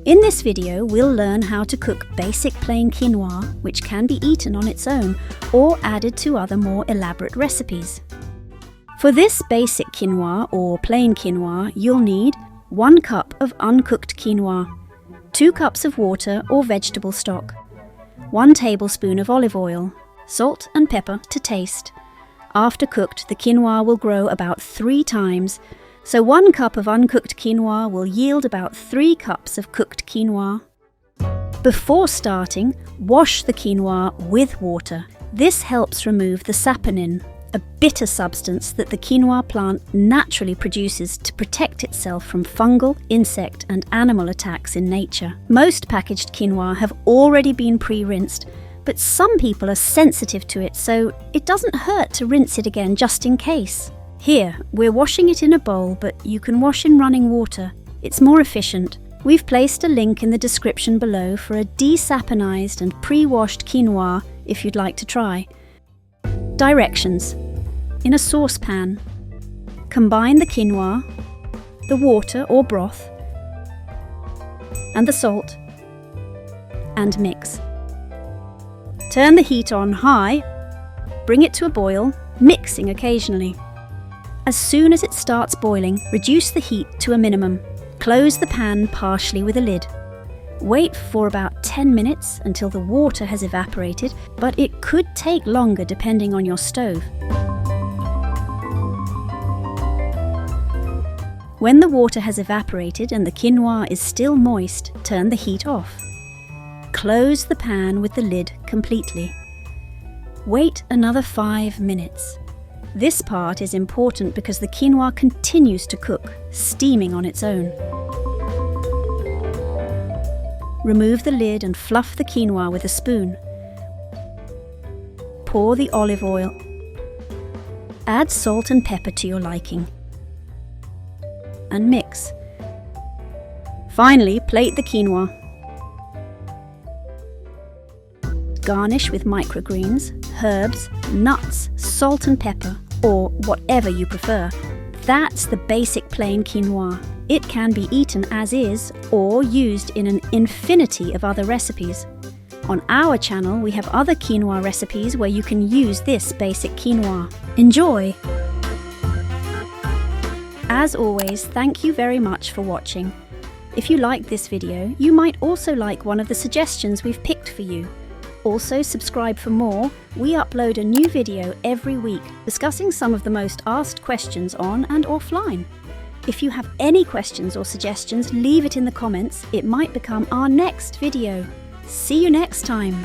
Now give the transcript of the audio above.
In this video, we'll learn how to cook basic plain quinoa, which can be eaten on its own or added to other more elaborate recipes. For this basic quinoa or plain quinoa, you'll need 1 cup of uncooked quinoa, 2 cups of water or vegetable stock, 1 tablespoon of olive oil, salt and pepper to taste. After cooked, the quinoa will grow about 3 times, so 1 cup of uncooked quinoa will yield about 3 cups of cooked quinoa. Before starting, wash the quinoa with water. This helps remove the saponin, a bitter substance that the quinoa plant naturally produces to protect itself from fungal, insect and animal attacks in nature. Most packaged quinoa have already been pre-rinsed, but some people are sensitive to it, so it doesn't hurt to rinse it again just in case. Here, we're washing it in a bowl, but you can wash in running water. It's more efficient. We've placed a link in the description below for a desaponized and pre-washed quinoa if you'd like to try. Directions. In a saucepan, combine the quinoa, the water or broth, and the salt, and mix. Turn the heat on high, bring it to a boil, mixing occasionally. As soon as it starts boiling, reduce the heat to a minimum. Close the pan partially with a lid. Wait for about 10 minutes until the water has evaporated, but it could take longer depending on your stove. When the water has evaporated and the quinoa is still moist, turn the heat off. Close the pan with the lid completely. Wait another 5 minutes. This part is important because the quinoa continues to cook, steaming on its own. Remove the lid and fluff the quinoa with a spoon. Pour the olive oil. Add salt and pepper to your liking. And mix. Finally, plate the quinoa. Garnish with microgreens, herbs, nuts, salt and pepper, or whatever you prefer. That's the basic plain quinoa. It can be eaten as is or used in an infinity of other recipes. On our channel, we have other quinoa recipes where you can use this basic quinoa. Enjoy! As always, thank you very much for watching. If you liked this video, you might also like one of the suggestions we've picked for you. Also, subscribe for more. We upload a new video every week discussing some of the most asked questions on and offline. If you have any questions or suggestions, leave it in the comments. It might become our next video. See you next time.